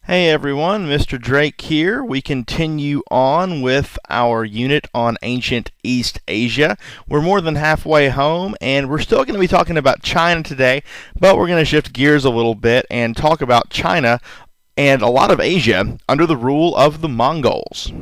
Hey everyone, Mr. Drake here. We continue on with our unit on ancient East Asia. We're more than halfway home, and we're still going to be talking about China today, but we're going to shift gears a little bit and talk about China and a lot of Asia under the rule of the Mongols.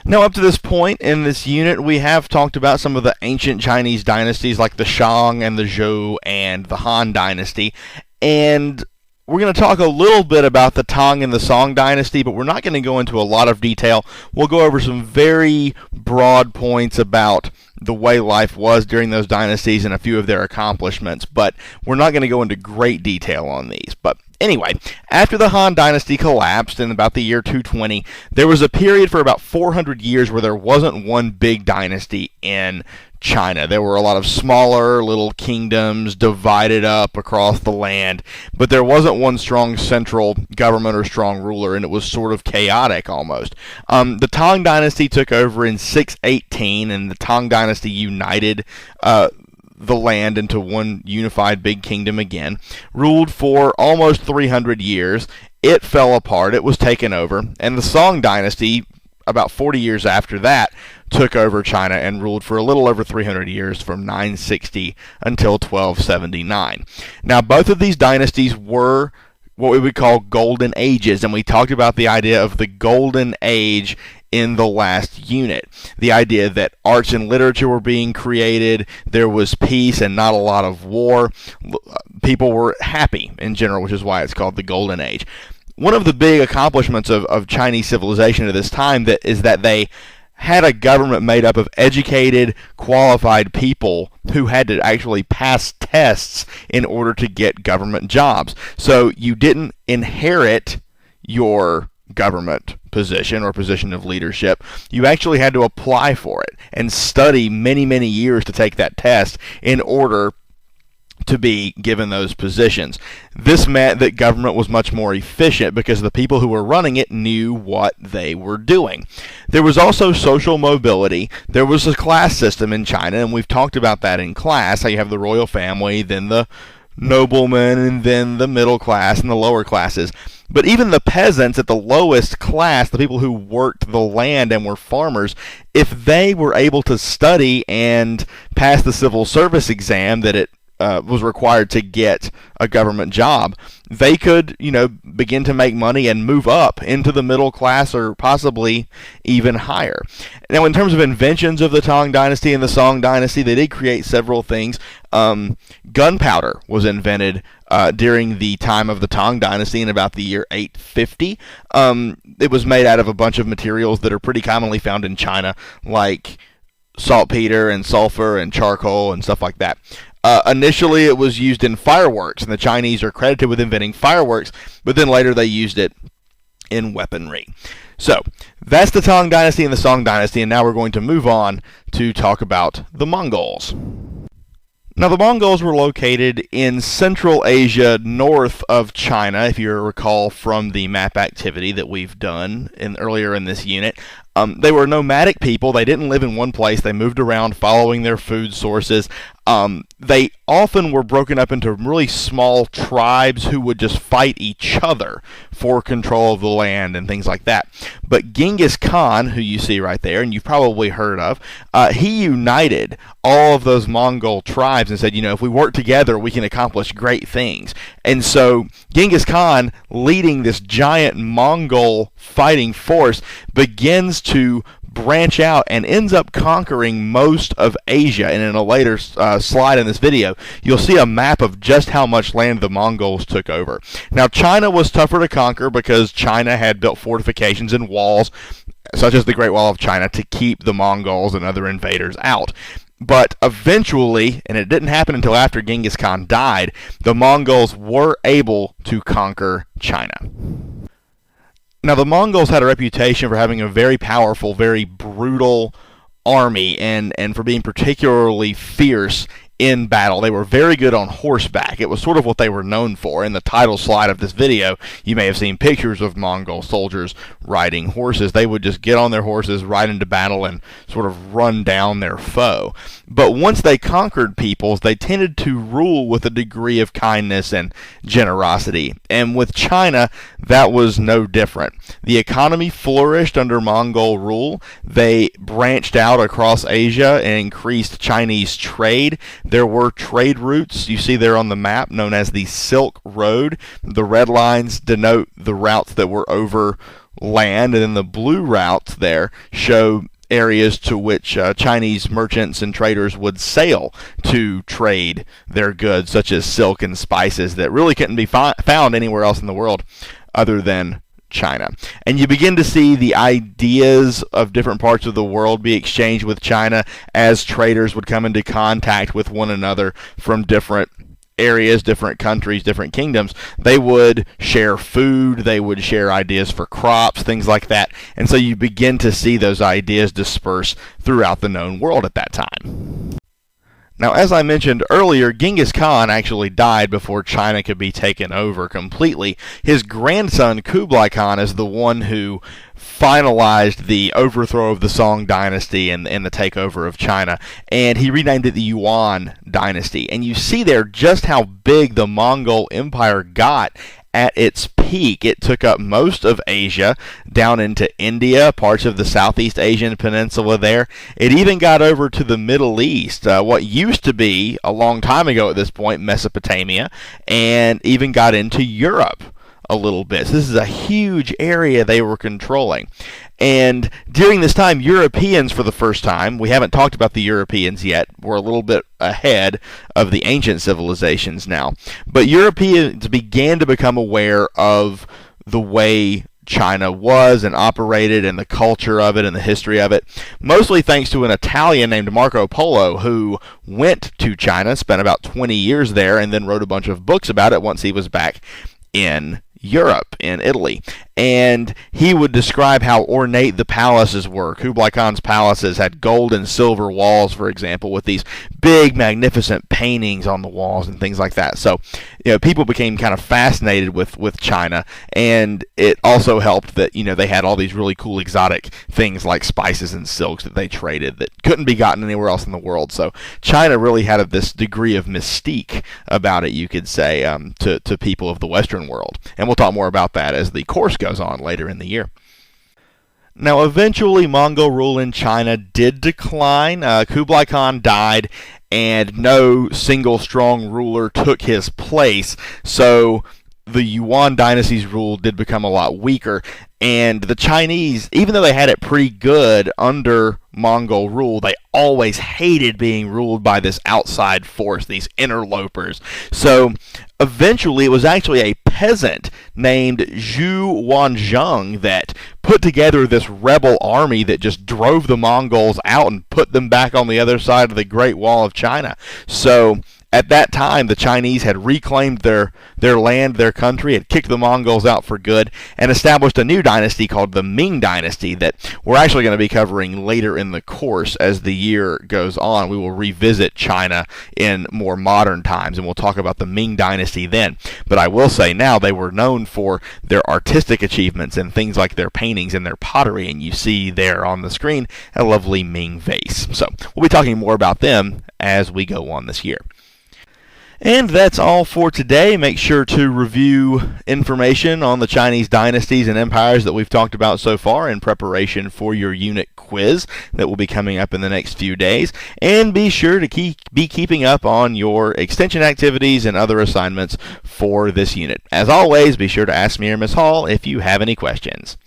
Now, up to this point in this unit, we have talked about some of the ancient Chinese dynasties like the Shang and the Zhou and the Han dynasty, and we're going to talk a little bit about the Tang and the Song dynasty, but we're not going to go into a lot of detail. We'll go over some very broad points about the way life was during those dynasties and a few of their accomplishments, but we're not going to go into great detail on these. But anyway, after the Han dynasty collapsed in about the year 220, there was a period for about 400 years where there wasn't one big dynasty in China. There were a lot of smaller little kingdoms divided up across the land, but there wasn't one strong central government or strong ruler, and it was sort of chaotic almost. The Tang dynasty took over in 618, and the Tang dynasty united the land into one unified big kingdom again, ruled for almost 300 years. It fell apart, it was taken over, and the Song dynasty, about 40 years after that, took over China and ruled for a little over 300 years from 960 until 1279. Now, both of these dynasties were what we would call golden ages, and we talked about the idea of the golden age in the last unit. The idea that arts and literature were being created, there was peace and not a lot of war. People were happy in general, which is why it's called the golden age. One of the big accomplishments of Chinese civilization at this time is that they had a government made up of educated, qualified people who had to actually pass tests in order to get government jobs. So you didn't inherit your government position or position of leadership. You actually had to apply for it and study many, many years to take that test in order to be given those positions. This meant that government was much more efficient because the people who were running it knew what they were doing. There was also social mobility. There was a class system in China, and we've talked about that in class, how you have the royal family, then the noblemen, and then the middle class and the lower classes. But even the peasants at the lowest class, the people who worked the land and were farmers, if they were able to study and pass the civil service exam that it was required to get a government job, they could, begin to make money and move up into the middle class or possibly even higher. Now, in terms of inventions of the Tang dynasty and the Song dynasty, they did create several things. Gunpowder was invented during the time of the Tang dynasty in about the year 850. It was made out of a bunch of materials that are pretty commonly found in China, like saltpeter and sulfur and charcoal and stuff like that. Initially, it was used in fireworks, and the Chinese are credited with inventing fireworks, but then later they used it in weaponry. So, that's the Tang dynasty and the Song dynasty, and now we're going to move on to talk about the Mongols. Now, the Mongols were located in Central Asia, north of China, if you recall from the map activity that we've done earlier in this unit. They were nomadic people. They didn't live in one place. They moved around following their food sources. They often were broken up into really small tribes who would just fight each other for control of the land and things like that. But Genghis Khan, who you see right there, and you've probably heard of, he united all of those Mongol tribes and said, if we work together, we can accomplish great things. And so Genghis Khan, leading this giant Mongol fighting force, begins to branch out and ends up conquering most of Asia. And in a later slide in this video, you'll see a map of just how much land the Mongols took over. Now, China was tougher to conquer because China had built fortifications and walls, such as the Great Wall of China, to keep the Mongols and other invaders out. But eventually, and it didn't happen until after Genghis Khan died, the Mongols were able to conquer China. Now, the Mongols had a reputation for having a very powerful, very brutal army and for being particularly fierce in battle. They were very good on horseback. It was sort of what they were known for. In the title slide of this video, you may have seen pictures of Mongol soldiers riding horses. They would just get on their horses, ride into battle, and sort of run down their foe. But once they conquered peoples, they tended to rule with a degree of kindness and generosity. And with China, that was no different. The economy flourished under Mongol rule. They branched out across Asia and increased Chinese trade. There were trade routes you see there on the map known as the Silk Road. The red lines denote the routes that were over land, and then the blue routes there show areas to which Chinese merchants and traders would sail to trade their goods, such as silk and spices that really couldn't be found anywhere else in the world other than China. And you begin to see the ideas of different parts of the world be exchanged with China as traders would come into contact with one another from different areas, different countries, different kingdoms. They would share food, they would share ideas for crops, things like that. And so you begin to see those ideas disperse throughout the known world at that time. Now, as I mentioned earlier, Genghis Khan actually died before China could be taken over completely. His grandson, Kublai Khan, is the one who finalized the overthrow of the Song dynasty and the takeover of China, and he renamed it the Yuan dynasty. And you see there just how big the Mongol Empire got at its peak. It took up most of Asia, down into India, parts of the Southeast Asian peninsula there. It even got over to the Middle East, what used to be, a long time ago at this point, Mesopotamia, and even got into Europe a little bit. So this is a huge area they were controlling. And during this time, Europeans, for the first time, we haven't talked about the Europeans yet, we're a little bit ahead of the ancient civilizations now, but Europeans began to become aware of the way China was and operated and the culture of it and the history of it, mostly thanks to an Italian named Marco Polo who went to China, spent about 20 years there, and then wrote a bunch of books about it once he was back in Europe, in Italy. And he would describe how ornate the palaces were. Kublai Khan's palaces had gold and silver walls, for example, with these big, magnificent paintings on the walls and things like that. So, people became kind of fascinated with China, and it also helped that, they had all these really cool exotic things like spices and silks that they traded that couldn't be gotten anywhere else in the world. So China really had this degree of mystique about it, you could say, to people of the Western world. And we'll talk more about that as the course goes on later in the year. Now, eventually, Mongol rule in China did decline. Kublai Khan died, and no single strong ruler took his place. So the Yuan dynasty's rule did become a lot weaker. And the Chinese, even though they had it pretty good under Mongol rule, they always hated being ruled by this outside force, these interlopers. So eventually it was actually a peasant named Zhu Wanzhong that put together this rebel army that just drove the Mongols out and put them back on the other side of the Great Wall of China. So at that time, the Chinese had reclaimed their land, their country, had kicked the Mongols out for good, and established a new dynasty called the Ming Dynasty that we're actually going to be covering later in the course as the year goes on. We will revisit China in more modern times, and we'll talk about the Ming Dynasty then. But I will say now they were known for their artistic achievements and things like their paintings and their pottery, and you see there on the screen a lovely Ming vase. So we'll be talking more about them as we go on this year. And that's all for today. Make sure to review information on the Chinese dynasties and empires that we've talked about so far in preparation for your unit quiz that will be coming up in the next few days. And be sure to be keeping up on your extension activities and other assignments for this unit. As always, be sure to ask me or Ms. Hall if you have any questions.